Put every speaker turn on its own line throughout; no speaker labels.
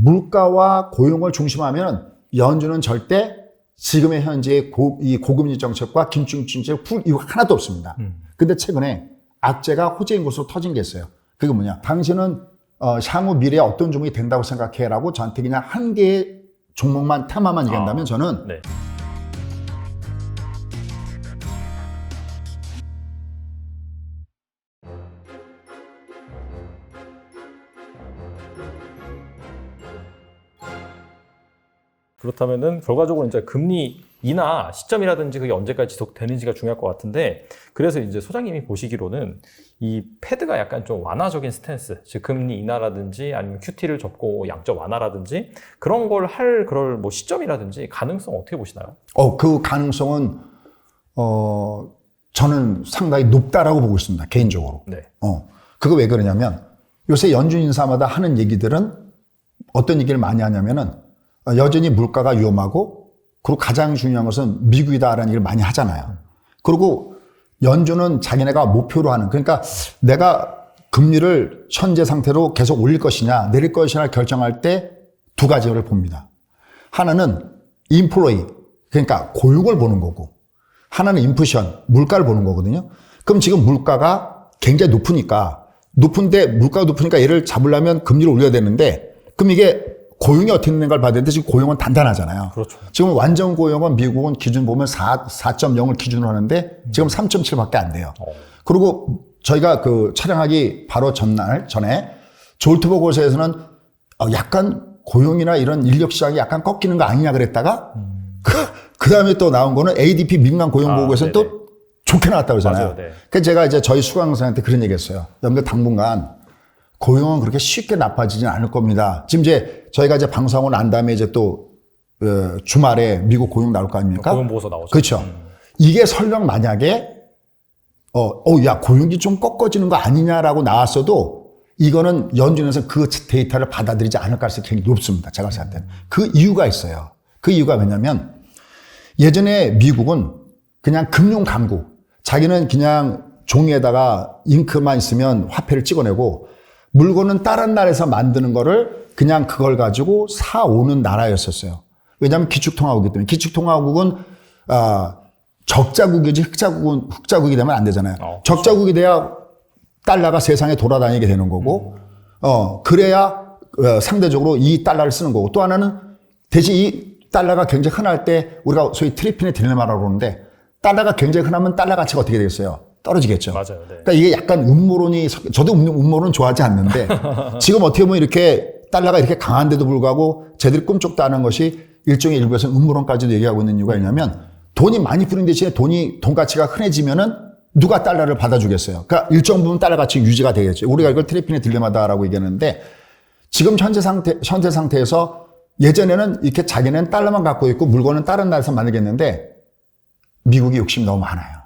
물가와 고용을 중심하면 연준은 절대 지금의 현재의 이 고금리 정책과 긴축 정책 풀 이유가 하나도 없습니다. 근데 최근에 악재가 호재인 곳으로 터진 게 있어요. 그게 뭐냐? 당신은 향후 미래에 어떤 종목이 된다고 생각해? 라고 저한테 그냥 한 개의 종목만, 테마만 얘기한다면 저는
네. 그렇다면은 결과적으로 이제 금리 인하 시점이라든지 그게 언제까지 지속되는지가 중요할 것 같은데, 그래서 이제 소장님이 보시기로는 이 패드가 약간 좀 완화적인 스탠스, 즉 금리 인하라든지 아니면 QT를 접고 양적 완화라든지 그런 걸 할 그럴 뭐 시점이라든지 가능성 어떻게 보시나요?
그 가능성은 저는 상당히 높다라고 보고 있습니다. 개인적으로.
네.
그거 왜 그러냐면 요새 연준 인사마다 하는 얘기들은 어떤 얘기를 많이 하냐면은 여전히 물가가 위험하고, 그리고 가장 중요한 것은 미국이다라는 얘기를 많이 하잖아요. 그리고 연준은 자기네가 목표로 하는, 그러니까 내가 금리를 현재 상태로 계속 올릴 것이냐 내릴 것이냐 결정할 때 두 가지를 봅니다. 하나는 인플레이, 그러니까 고용을 보는 거고, 하나는 인플레이션, 물가를 보는 거거든요. 그럼 지금 물가가 굉장히 높은데 물가가 높으니까 얘를 잡으려면 금리를 올려야 되는데, 그럼 이게 고용이 어떻게 되는 걸 봐야 되는데 지금 고용은 단단하잖아요.
그렇죠.
지금 완전 고용은 미국은 기준 보면 4.0을 기준으로 하는데 지금 3.7밖에 안 돼요. 그리고 저희가 그 촬영하기 바로 전에 졸트버그에서는 약간 고용이나 이런 인력 시장이 약간 꺾이는 거 아니냐 그랬다가 그 다음에 또 나온 거는 ADP 민간 고용 보고에서는 또 좋게 나왔다고 그러잖아요.
맞아요, 네.
그래서 제가 이제 저희 수강생한테 그런 얘기 했어요. 여러분들 당분간 고용은 그렇게 쉽게 나빠지진 않을 겁니다. 지금 이제 저희가 이제 방송하고 난 다음에 이제 또 주말에 미국 고용 나올 거 아닙니까?
고용 보고서 나오죠.
그렇죠. 이게 설령 만약에 야 고용이 좀 꺾어지는 거 아니냐라고 나왔어도 이거는 연준에서 그 데이터를 받아들이지 않을 가능성이 굉장히 높습니다. 제가 생각할 때는. 그 이유가 있어요. 그 이유가 뭐냐면 예전에 미국은 그냥 금융 강국, 자기는 그냥 종이에다가 잉크만 있으면 화폐를 찍어내고 물건은 다른 나라에서 만드는 거를 그냥 그걸 가지고 사오는 나라였었어요. 왜냐하면 기축통화국이기 때문에. 기축통화국은 적자국이지 흑자국이 되면 안 되잖아요. 적자국이 돼야 달러가 세상에 돌아다니게 되는 거고, 그래야 상대적으로 이 달러를 쓰는 거고, 또 하나는 대신 이 달러가 굉장히 흔할 때 우리가 소위 트리피네 딜레마라고 그러는데, 달러가 굉장히 흔하면 달러 가치가 어떻게 되겠어요? 떨어지겠죠.
맞아요. 네.
그러니까 이게 약간 음모론이, 저도 음모론 좋아하지 않는데, 지금 어떻게 보면 이렇게 달러가 이렇게 강한데도 불구하고 쟤들이 꿈쩍도 안 한 것이 일종의 일부에서는 음모론까지도 얘기하고 있는 이유가 있냐면, 돈이 많이 뿌린 대신에 돈 가치가 흔해지면은 누가 달러를 받아주겠어요? 그러니까 일정 부분 달러 가치 유지가 되겠죠. 우리가 이걸 트리피네 딜레마다라고 얘기하는데, 지금 현재 상태에서 예전에는 이렇게 자기는 달러만 갖고 있고 물건은 다른 나라에서 만들겠는데, 미국이 욕심이 너무 많아요.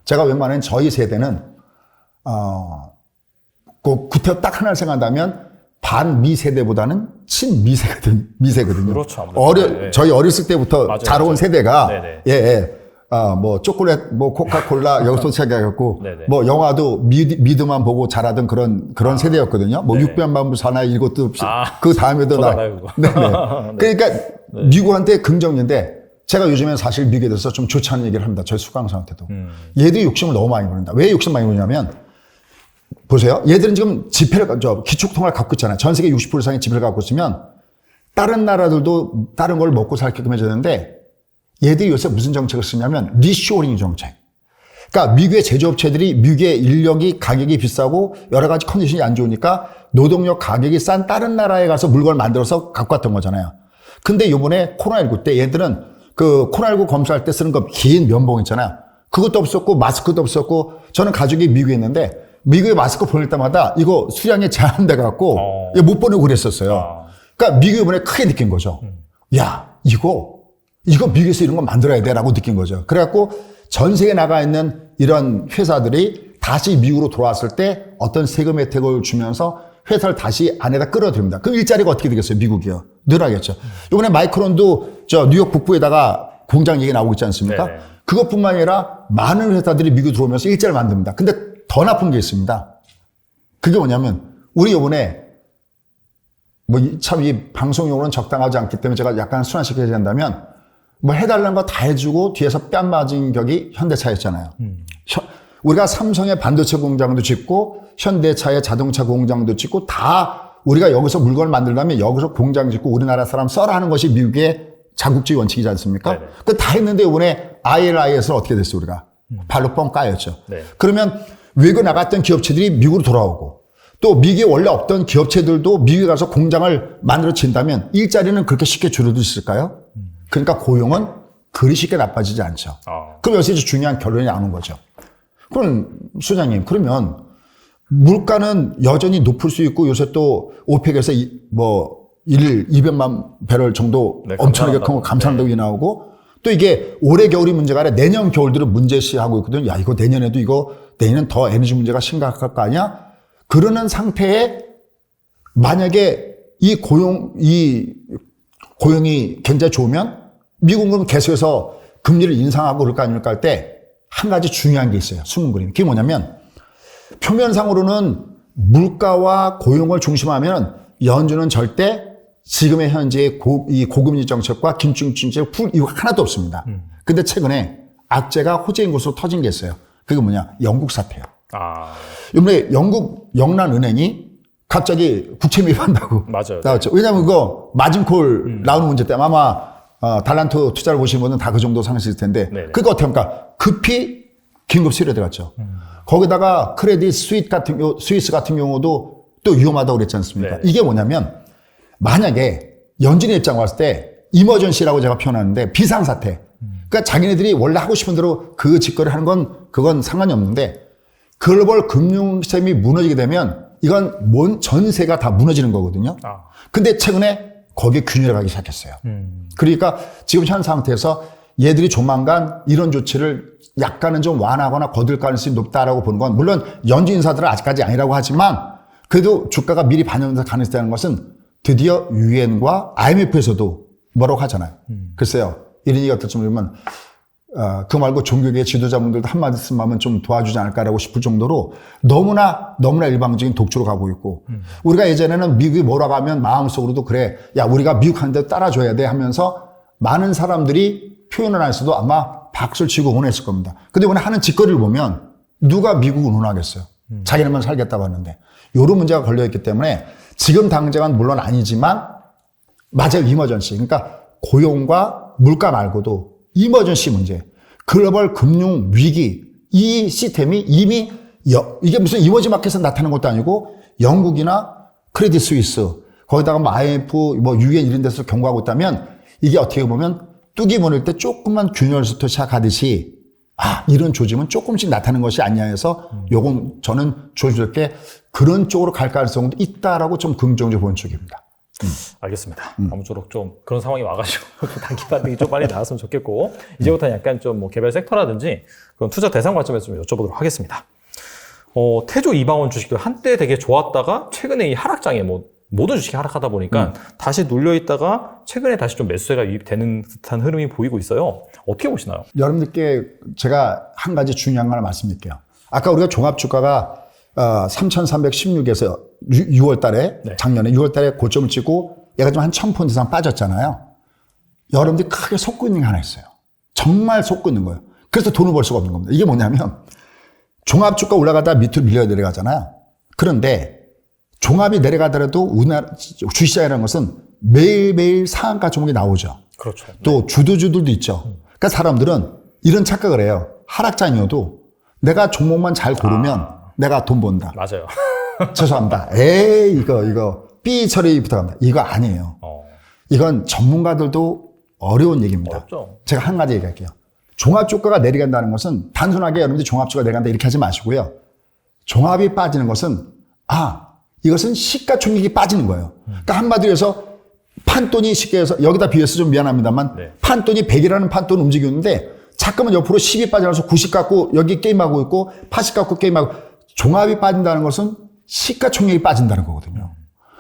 제가 웬만하면 저희 세대는, 그 구태 딱 하나를 생각한다면 반미 세대보다는 미세거든요.
그렇죠. 네.
저희 어렸을 때부터
맞아요,
자라온
맞아요.
세대가,
네네.
뭐 초콜릿, 뭐 코카콜라 여기서 시작해갖고,
네네.
뭐 영화도 미드만 보고 자라던 그런 세대였거든요. 뭐
네네.
육변만부 사나이 이것도 없이. 그 다음에도
저도 알아요, 그거.
네네. 그러니까 미국한테 긍정인데, 제가 요즘엔 사실 미국에 대해서 좀 좋지 않은 얘기를 합니다. 저희 수강생한테도. 얘들이 욕심을 너무 많이 부른다. 왜 욕심 많이 부르냐면, 보세요. 얘들은 지금 기축통화를 갖고 있잖아요. 전 세계 60% 이상의 지폐를 갖고 있으면, 다른 나라들도 다른 걸 먹고 살게끔 해주는데, 얘들이 요새 무슨 정책을 쓰냐면, 리쇼링 정책. 그러니까 미국의 제조업체들이 미국의 인력이 가격이 비싸고 여러 가지 컨디션이 안 좋으니까 노동력 가격이 싼 다른 나라에 가서 물건을 만들어서 갖고 왔던 거잖아요. 근데 요번에 코로나19 때 얘들은 그 코로나19 검사할 때 쓰는 거 긴 면봉 있잖아요. 그것도 없었고 마스크도 없었고, 저는 가족이 미국에 있는데 미국에 마스크 보낼 때마다 이거 수량이 제한돼 갖고 못 보내고 그랬었어요. 그러니까 미국이 이번에 크게 느낀 거죠. 야, 이거 미국에서 이런 거 만들어야 돼라고 느낀 거죠. 그래갖고 전 세계에 나가 있는 이런 회사들이 다시 미국으로 돌아왔을 때 어떤 세금 혜택을 주면서 회사를 다시 안에다 끌어들입니다. 그럼 일자리가 어떻게 되겠어요? 미국이요. 늘어나겠죠. 이번에 마이크론도 저 뉴욕 북부에다가 공장 얘기 나오고 있지 않습니까?
네네.
그것뿐만 아니라 많은 회사들이 미국 들어오면서 일자리를 만듭니다. 근데 더 나쁜 게 있습니다. 그게 뭐냐면 우리 이번에 참 이 방송용으로는 적당하지 않기 때문에 제가 약간 순화시켜야 된다면 뭐 해달라는 거 다 해주고 뒤에서 뺨 맞은 격이 현대차였잖아요. 우리가 삼성의 반도체 공장도 짓고 현대차의 자동차 공장도 짓고 다 우리가 여기서 물건을 만들려면 여기서 공장 짓고 우리나라 사람 써라 하는 것이 미국의 자국주의 원칙이지 않습니까? 그 다 했는데 이번에 ILI에서 어떻게 됐어요, 우리가? 발로 뻥 까였죠.
네.
그러면 외국 나갔던 기업체들이 미국으로 돌아오고 또 미국에 원래 없던 기업체들도 미국에 가서 공장을 만들어 진다면 일자리는 그렇게 쉽게 줄어들 수 있을까요? 그러니까 고용은 그리 쉽게 나빠지지 않죠. 그럼 여기서 이제 중요한 결론이 나오는 거죠. 그럼 소장님, 그러면 물가는 여전히 높을 수 있고 요새 또 오펙에서 200만 배럴 정도
네,
엄청나게 큰 거 감산한다고
네.
나오고 또 이게 올해 겨울이 문제가 아니라 내년 겨울들을 문제시하고 있거든요. 야, 이거 내년에도 내년은 더 에너지 문제가 심각할 거 아니야? 그러는 상태에 만약에 이 고용이 굉장히 좋으면 미국은 계속해서 금리를 인상하고 그럴 거 아닙니까 할 때 한 가지 중요한 게 있어요. 숨은 그림. 그게 뭐냐면 표면상으로는 물가와 고용을 중심하면 연준은 절대 지금의 현재의 이 고금리 정책과 긴축 정책을 풀 이유가 하나도 없습니다. 근데 최근에 악재가 호재인 곳으로 터진 게 있어요. 그게 뭐냐? 영국 사태예요. 이번에 영국 영란은행이 갑자기 국채 매입한다고
맞아요.
나왔죠. 왜냐하면 그거 마진콜 나오는 문제 때문에 아마 달란트 투자를 보시는 분은 다 그 정도 상식일 텐데 그거 어떻게 합니까? 급히 긴급 수리에 들어갔죠. 거기다가 크레딧 스위스 같은 경우도 또 위험하다고 그랬지 않습니까?
네.
이게 뭐냐면 만약에 연준의 입장 왔을 때 이머전시라고 제가 표현하는데 비상사태. 그러니까 자기네들이 원래 하고 싶은 대로 그 짓거리를 하는 건 그건 상관이 없는데 글로벌 금융 시스템이 무너지게 되면 이건 전세가 다 무너지는 거거든요. 근데 최근에 거기에 균열이 가기 시작했어요. 그러니까 지금 현 상태에서 얘들이 조만간 이런 조치를 약간은 좀 완화하거나 거둘 가능성이 높다라고 보는 건 물론 연준 인사들은 아직까지 아니라고 하지만 그래도 주가가 미리 반영될 가능성이 있다는 것은 드디어 유엔과 IMF에서도 뭐라고 하잖아요. 글쎄요. 이런 얘기가 어떨지 모르면 그 말고 종교계 지도자분들도 한마디씀 하면 좀 도와주지 않을까라고 싶을 정도로 너무나 일방적인 독주로 가고 있고 우리가 예전에는 미국이 뭐라고 하면 마음속으로도 그래 야 우리가 미국 하는 대로 따라줘야 돼 하면서 많은 사람들이 표현을 안 했어도 아마 박수를 치고 응원했을 겁니다. 근데 이번에 하는 짓거리를 보면 누가 미국을 응원하겠어요. 자기네만 살겠다고 하는데 이런 문제가 걸려있기 때문에 지금 당장은 물론 아니지만 맞아요. 이머전시. 그러니까 고용과 물가 말고도 이머전시 문제, 글로벌 금융 위기, 이 시스템이 이미 이게 무슨 이머지 마켓에서 나타난 것도 아니고 영국이나 크레딧 스위스, 거기다가 뭐 IMF, 유엔 이런 데서 경고하고 있다면 이게 어떻게 보면 뚝이 무너질 때 조금만 균열부터 시작하듯이 이런 조짐은 조금씩 나타나는 것이 아니냐 해서 요건 저는 조심스럽게 그런 쪽으로 갈 가능성도 있다라고 좀 긍정적으로 보는 쪽입니다.
알겠습니다. 아무쪼록 좀 그런 상황이 와가지고 단기 반등이 좀 빨리 나왔으면 좋겠고 이제부터는 약간 좀 뭐 개별 섹터라든지 그런 투자 대상 관점에서 좀 여쭤보도록 하겠습니다. 태조 이방원 주식도 한때 되게 좋았다가 최근에 이 하락장에 모든 주식이 하락하다 보니까 다시 눌려있다가 최근에 다시 좀 매수세가 유입되는 듯한 흐름이 보이고 있어요. 어떻게 보시나요?
여러분들께 제가 한 가지 중요한 걸 말씀드릴게요. 아까 우리가 종합주가가 3,316에서 6월 달에 작년에 6월 달에 고점을 찍고 얘가 좀 한 1,000포인트 이상 빠졌잖아요. 여러분들이 크게 속고 있는 게 하나 있어요. 정말 속고 있는 거예요. 그래서 돈을 벌 수가 없는 겁니다. 이게 뭐냐면 종합주가 올라가다 밑으로 밀려 내려가잖아요. 그런데 종합이 내려가더라도 우리나라 주식시장이라는 것은 매일매일 상한가 종목이 나오죠.
그렇죠.
또 주도주들도 있죠. 그러니까 사람들은 이런 착각을 해요. 하락장이어도 내가 종목만 잘 고르면 내가 돈 번다.
맞아요.
죄송합니다. 이거 삐 처리 부탁합니다. 이거 아니에요. 이건 전문가들도 어려운 얘기입니다.
어렵죠.
제가 한 가지 얘기할게요. 종합주가가 내려간다는 것은 단순하게 여러분들이 종합주가가 내려간다 이렇게 하지 마시고요. 종합이 빠지는 것은 이것은 시가총액이 빠지는 거예요. 그러니까 한마디로 해서 판돈이 쉽게 해서 여기다 비해서 좀 미안합니다만 판돈이 100이라는 판돈 움직이는데 자꾸만 옆으로 10이 빠져나서 90 갖고 여기 게임하고 있고 80 갖고 게임하고 종합이 빠진다는 것은 시가총액이 빠진다는 거거든요.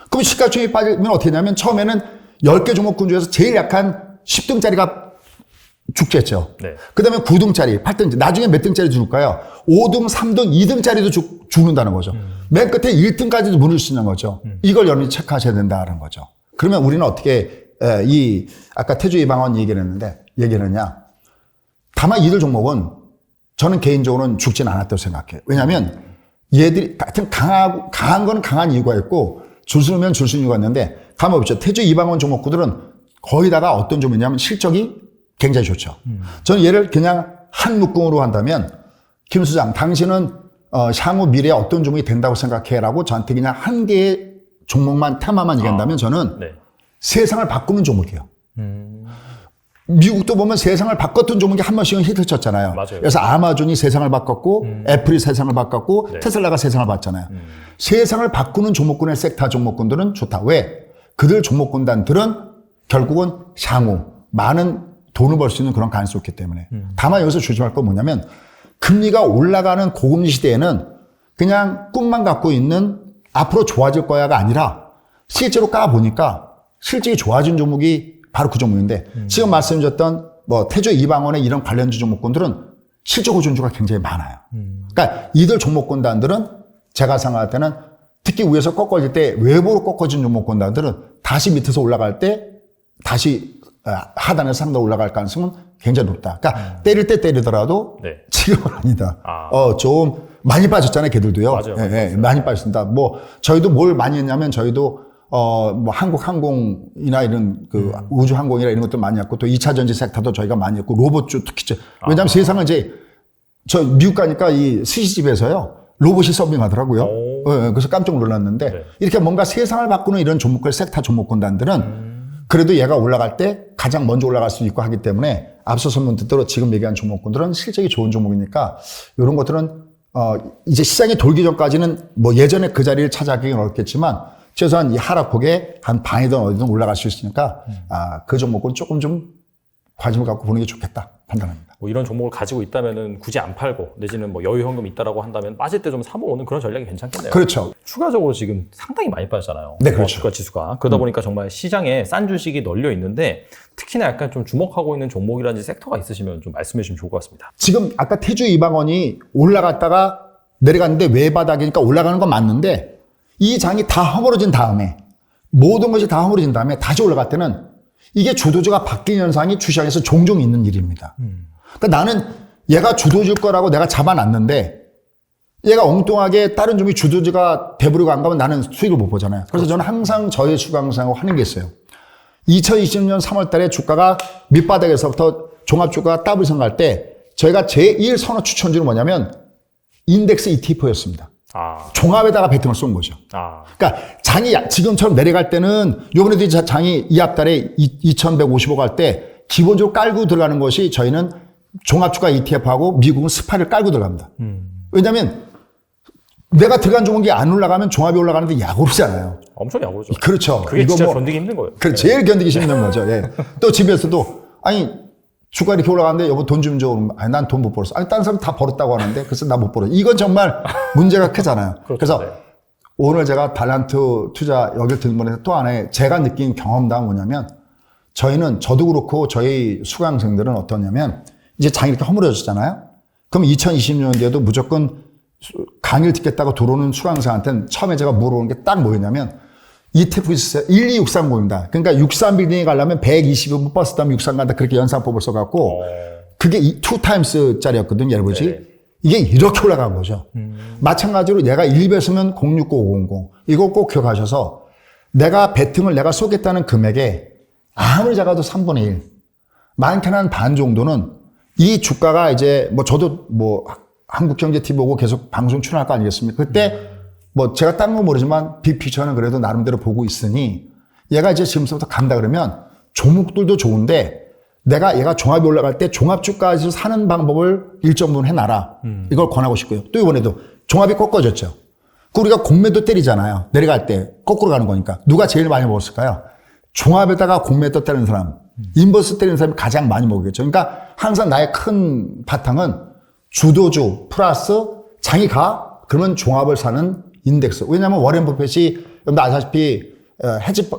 그럼 시가총액이 빠지면 어떻게 되냐면 처음에는 10개 종목군 중에서 제일 약한 10등짜리가 죽겠죠.
네.
그 다음에 9등짜리, 8등짜리, 나중에 몇 등짜리 죽을까요? 5등, 3등, 2등짜리도 죽는다는 거죠. 맨 끝에 1등까지도 무너질 수 있는 거죠. 이걸 여러분이 체크하셔야 된다는 거죠. 그러면 우리는 어떻게, 아까 태조 이방원 얘기를 했는데, 얘기했느냐. 다만 이들 종목은 저는 개인적으로는 죽진 않았다고 생각해요. 왜냐하면 얘들이 같은 강한 건 강한 이유가 있고 줄 서면 줄 수 있는 이유가 있는데 가만 보죠. 태조 이방원 종목구들은 거의 다가 어떤 종목이냐면 실적이 굉장히 좋죠. 저는 얘를 그냥 한 묶음으로 한다면 김 수장 당신은 향후 미래에 어떤 종목이 된다고 생각해라고 저한테 그냥 한 개의 종목만 테마만 얘기한다면 저는
네.
세상을 바꾸는 종목이에요. 미국도 보면 세상을 바꿨던 종목이 한 번씩은 히트 쳤잖아요.
맞아요.
그래서 아마존이 세상을 바꿨고 애플이 세상을 바꿨고
네.
테슬라가 세상을 바꿨잖아요. 세상을 바꾸는 종목군의 섹터 종목군들은 좋다. 왜? 그들 종목군단들은 결국은 향후 많은 돈을 벌 수 있는 그런 가능성이 있기 때문에. 다만 여기서 조심할 건 뭐냐면 금리가 올라가는 고금리 시대에는 그냥 꿈만 갖고 있는 앞으로 좋아질 거야가 아니라 실제로 까보니까 실적이 좋아진 종목이 바로 그 종목인데 지금 말씀드렸던 뭐 태조 이방원의 이런 관련주 종목군들은 실적 호전주가 굉장히 많아요. 그러니까 이들 종목군단들은 제가 생각할 때는 특히 위에서 꺾어질 때 외부로 꺾어진 종목군단들은 다시 밑에서 올라갈 때 다시 하단에서 상단 올라갈 가능성은 굉장히 높다. 그러니까 때릴 때 때리더라도
네.
지금은 아니다.
아.
좀 많이 빠졌잖아요, 걔들도요.
맞아요.
많이 빠졌습니다. 뭐 저희도 뭘 많이 했냐면 저희도 뭐 한국항공이나 이런 그 우주항공이나 이런 것도 많이 했고 또 2차 전지 섹터도 저희가 많이 했고 로봇주 특히 왜냐하면 세상은 이제 저 미국 가니까 이 스시집에서요 로봇이 서빙하더라고요. 그래서 깜짝 놀랐는데
네.
이렇게 뭔가 세상을 바꾸는 이런 종목들 섹터 종목군단들은 그래도 얘가 올라갈 때 가장 먼저 올라갈 수 있고 하기 때문에 앞서 설명 듣도록 지금 얘기한 종목군들은 실적이 좋은 종목이니까 이런 것들은 이제 시장이 돌기 전까지는 뭐 예전에 그 자리를 차지하기는 어렵겠지만 최소한 이 하락폭에 한 반이든 어디든 올라갈 수 있으니까 그 종목은 조금 좀 관심을 갖고 보는 게 좋겠다 판단합니다.
뭐 이런 종목을 가지고 있다면은 굳이 안 팔고 내지는 뭐 여유 현금 있다라고 한다면 빠질 때 좀 사모으는 그런 전략이 괜찮겠네요.
그렇죠.
추가적으로 지금 상당히 많이 빠졌잖아요.
네, 그렇죠.
주가 지수가. 그러다 보니까 정말 시장에 싼 주식이 널려 있는데 특히나 약간 좀 주목하고 있는 종목이라든지 섹터가 있으시면 좀 말씀해 주시면 좋을 것 같습니다.
지금 아까 태주 이방원이 올라갔다가 내려갔는데 외바닥이니까 올라가는 건 맞는데 이 장이 다 허물어진 다음에 모든 것이 다 허물어진 다음에 다시 올라갈 때는 이게 주도주가 바뀌는 현상이 주시장에서 종종 있는 일입니다. 그러니까 나는 얘가 주도주일 거라고 내가 잡아놨는데 얘가 엉뚱하게 다른 종이 주도주가 돼버리고 안 가면 나는 수익을 못 보잖아요. 그래서 저는 항상 저의 수강생하고 하는 게 있어요. 2020년 3월 달에 주가가 밑바닥에서부터 종합주가가 더블 성갈 때 저희가 제1 선호 추천주는 뭐냐면 인덱스 ETF였습니다. 종합에다가 베팅을 쏜 거죠. 그러니까 장이 지금처럼 내려갈 때는 요번에도 장이 이 앞달에 2150억 갈 때 기본적으로 깔고 들어가는 것이 저희는 종합주가 ETF하고 미국은 스파를 깔고 들어갑니다. 왜냐하면 내가 들어간 종목이 안 올라가면 종합이 올라가는데 약오르잖아요.
엄청 약오르죠.
그렇죠.
그게
이거
진짜
뭐,
견디기 힘든 거예요.
그래, 제일 견디기 힘든 거죠. 예. 또 집에서도 아니 주가 이렇게 올라가는데 여보 돈 좀 줘. 아니 난 돈 못 벌었어. 아니 다른 사람 다 벌었다고 하는데 그래서 나 못 벌어. 이건 정말 문제가 크잖아요. 그래서
네.
오늘 제가 달란트 투자 여기 들문에서 또 하나의 제가 느낀 경험담은 뭐냐면 저희는 저도 그렇고 저희 수강생들은 어떠냐면 이제 장이 이렇게 허물어졌잖아요. 그럼 2020년대에도 무조건 강의를 듣겠다고 들어오는 수강생한테는 처음에 제가 물어보는 게 딱 뭐였냐면 ETF 있어요. 12630입니다. 그러니까 63빌딩에 가려면 120을 버스 타면 63 간다. 그렇게 연산법을 써갖고 그게 2times짜리였거든요. 예를 보지.
네.
이게 이렇게 올라간 거죠. 마찬가지로 얘가 1배수면 069500. 이거 꼭 기억하셔서 내가 베팅을 내가 쏘겠다는 금액에 아무리 작아도 3분의 1. 많게는 한 반 정도는 이 주가가 이제 뭐 저도 뭐 한국경제TV 보고 계속 방송 출연할 거 아니겠습니까? 그때 뭐 제가 딴 건 모르지만 빅피처는 그래도 나름대로 보고 있으니 얘가 이제 지금부터 간다 그러면 종목들도 좋은데 내가 얘가 종합이 올라갈 때 종합주가에서 사는 방법을 일정 부분 해놔라. 이걸 권하고 싶고요. 또 이번에도 종합이 꺾어졌죠. 그 우리가 공매도 때리잖아요. 내려갈 때 거꾸로 가는 거니까. 누가 제일 많이 먹었을까요? 종합에다가 공매도 때리는 사람, 인버스 때리는 사람이 가장 많이 먹겠죠. 그러니까 항상 나의 큰 바탕은 주도주 플러스 장이 가 그러면 종합을 사는 인덱스. 왜냐하면 워렌 버핏이 여러분들 아시다시피 헤지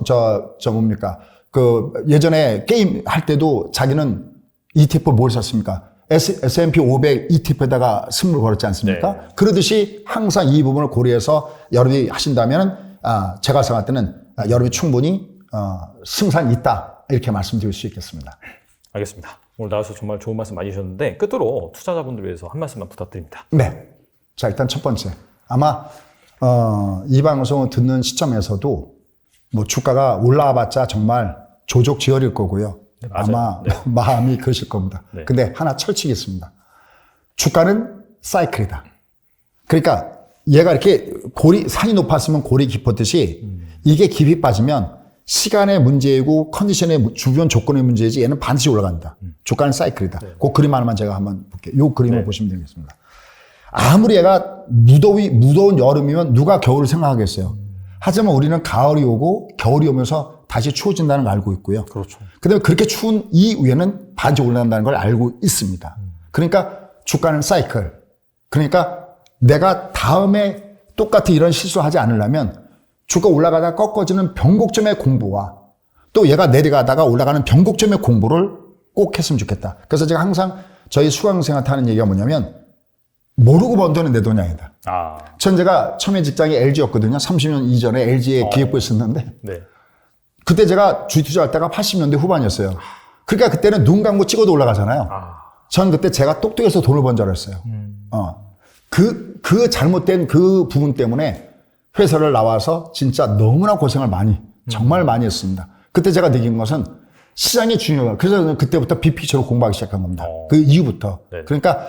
뭡니까 그 예전에 게임 할 때도 자기는 ETF 뭘 샀습니까? S&P 500 ETF에다가 승부를 걸었지 않습니까?
네.
그러듯이 항상 이 부분을 고려해서 여러분이 하신다면 제가 생각할 때는 여러분이 충분히 승산이 있다 이렇게 말씀드릴 수 있겠습니다.
알겠습니다. 오늘 나와서 정말 좋은 말씀 많이 주셨는데 끝으로 투자자분들을 위해서 한 말씀만 부탁드립니다.
네. 자, 일단 첫 번째. 아마 이 방송을 듣는 시점에서도 뭐 주가가 올라와봤자 정말 조족지혈일 거고요.
네, 맞아요.
아마
네.
마음이 그러실 겁니다.
네.
근데 하나 철칙이 있습니다. 주가는 사이클이다. 그러니까 얘가 이렇게 산이 높았으면 골이 깊었듯이 이게 깊이 빠지면 시간의 문제이고 컨디션의 주변 조건의 문제이지 얘는 반드시 올라간다. 주가는 사이클이다.
네.
그 그림 하나만 제가 한번 볼게요. 이 그림을
네.
보시면 되겠습니다. 아무리 얘가 무더운 여름이면 누가 겨울을 생각하겠어요. 하지만 우리는 가을이 오고 겨울이 오면서 다시 추워진다는 걸 알고 있고요.
그렇죠.
그다음에 그렇게 추운 이후에는 반드시 올라간다는 걸 알고 있습니다. 그러니까 주가는 사이클. 그러니까 내가 다음에 똑같이 이런 실수하지 않으려면 주가 올라가다가 꺾어지는 변곡점의 공부와 또 얘가 내려가다가 올라가는 변곡점의 공부를 꼭 했으면 좋겠다. 그래서 제가 항상 저희 수강생한테 하는 얘기가 뭐냐면 모르고 번 돈은 내 돈이 아니다. 전 제가 처음에 직장이 LG였거든요. 30년 이전에 LG에 기획부에 있었는데
네.
그때 제가 주식 투자할 때가 80년대 후반이었어요. 그러니까 그때는 눈 감고 찍어도 올라가잖아요. 전 그때 제가 똑똑해서 돈을 번 줄 알았어요. 그 잘못된 그 부분 때문에 회사를 나와서 진짜 너무나 고생을 정말 많이 했습니다. 그때 제가 느낀 것은 시장이 중요해요. 그래서 그때부터 빅피처로 공부하기 시작한 겁니다. 그 이후부터.
네.
그러니까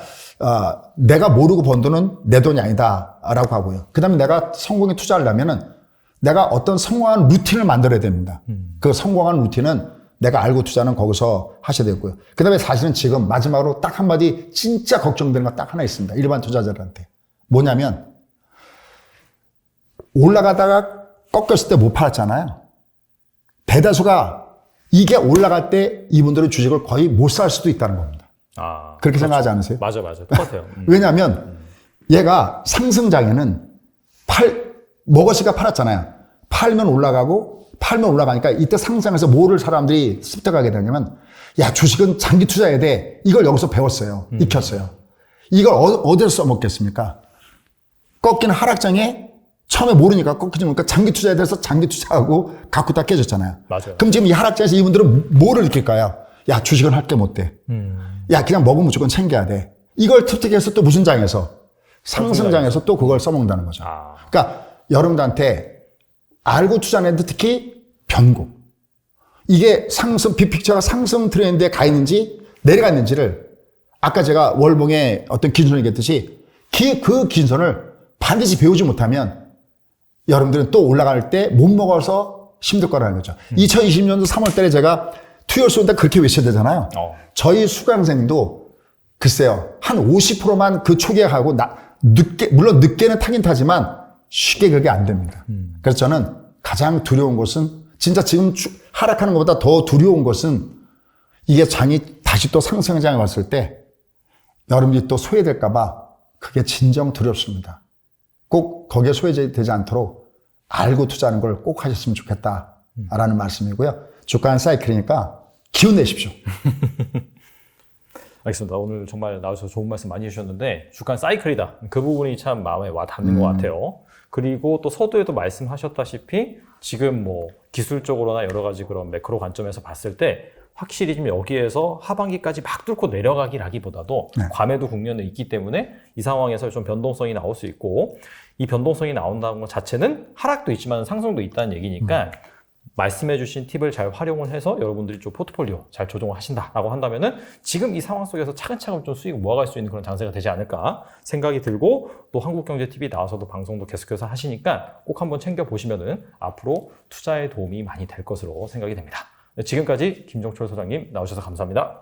내가 모르고 번 돈은 내 돈이 아니다라고 하고요. 그 다음에 내가 성공에 투자하려면은 내가 어떤 성공한 루틴을 만들어야 됩니다. 그 성공한 루틴은 내가 알고 투자는 거기서 하셔야 되고요. 그 다음에 사실은 지금 마지막으로 딱 한마디 진짜 걱정되는 거 딱 하나 있습니다. 일반 투자자들한테. 뭐냐면 올라가다가 꺾였을 때 못 팔았잖아요. 대다수가 이게 올라갈 때 이분들은 주식을 거의 못 살 수도 있다는 겁니다. 그렇게 생각하지 않으세요?
맞아. 똑같아요.
왜냐하면 얘가 상승장에는 먹었으니까 팔았잖아요. 팔면 올라가니까 이때 상승해서 뭐를 사람들이 습득하게 되냐면 야 주식은 장기 투자해야 돼. 이걸 여기서 배웠어요. 익혔어요. 이걸 어디서 써먹겠습니까? 꺾이는 하락장에 처음에 모르니까 꺾이니까 장기 투자에 대해서 장기 투자하고 갖고 다 깨졌잖아요.
맞아요.
그럼 지금 이 하락장에서 이분들은 뭐를 느낄까요? 야 주식은 할 게 못 돼. 야 그냥 먹으면 무조건 챙겨야 돼. 이걸 습득해서 또 무슨 장에서? 상승장에서 또 그걸 써먹는다는 거죠. 그러니까 여러분들한테 알고 투자하는데 특히 변곡. 이게 빅픽처가 상승 트렌드에 가 있는지 내려갔는지를 아까 제가 월봉의 어떤 긴선을 얘기했듯이 그 긴선을 반드시 배우지 못하면 여러분들은 또 올라갈 때 못 먹어서 힘들 거라는 거죠. 2020년도 3월 달에 제가 투여를 쏘는데 그렇게 외쳐야 되잖아요. 저희 수강생도 글쎄요. 한 50%만 그 초기에 하고 물론 늦게는 타긴 타지만 쉽게 그게 안 됩니다. 그래서 저는 가장 두려운 것은 진짜 지금 하락하는 것보다 더 두려운 것은 이게 장이 다시 또 상승장에 왔을 때 여러분들이 또 소외될까 봐 그게 진정 두렵습니다. 꼭 거기에 소외되지 않도록 알고 투자하는 걸 꼭 하셨으면 좋겠다라는 말씀이고요. 주가는 사이클이니까 기운 내십시오.
알겠습니다. 오늘 정말 나와서 좋은 말씀 많이 해주셨는데 주가는 사이클이다. 그 부분이 참 마음에 와 닿는 것 같아요. 그리고 또 서두에도 말씀하셨다시피 지금 뭐 기술적으로나 여러 가지 그런 매크로 관점에서 봤을 때 확실히 좀 여기에서 하반기까지 막 뚫고 내려가기라기보다도 과매도 국면에 있기 때문에 이 상황에서 좀 변동성이 나올 수 있고 이 변동성이 나온다는 것 자체는 하락도 있지만 상승도 있다는 얘기니까 말씀해주신 팁을 잘 활용을 해서 여러분들이 좀 포트폴리오 잘 조정을 하신다라고 한다면은 지금 이 상황 속에서 차근차근 좀 수익을 모아갈 수 있는 그런 장세가 되지 않을까 생각이 들고 또 한국경제TV 나와서도 방송도 계속해서 하시니까 꼭 한번 챙겨보시면은 앞으로 투자에 도움이 많이 될 것으로 생각이 됩니다. 지금까지 김종철 소장님 나오셔서 감사합니다.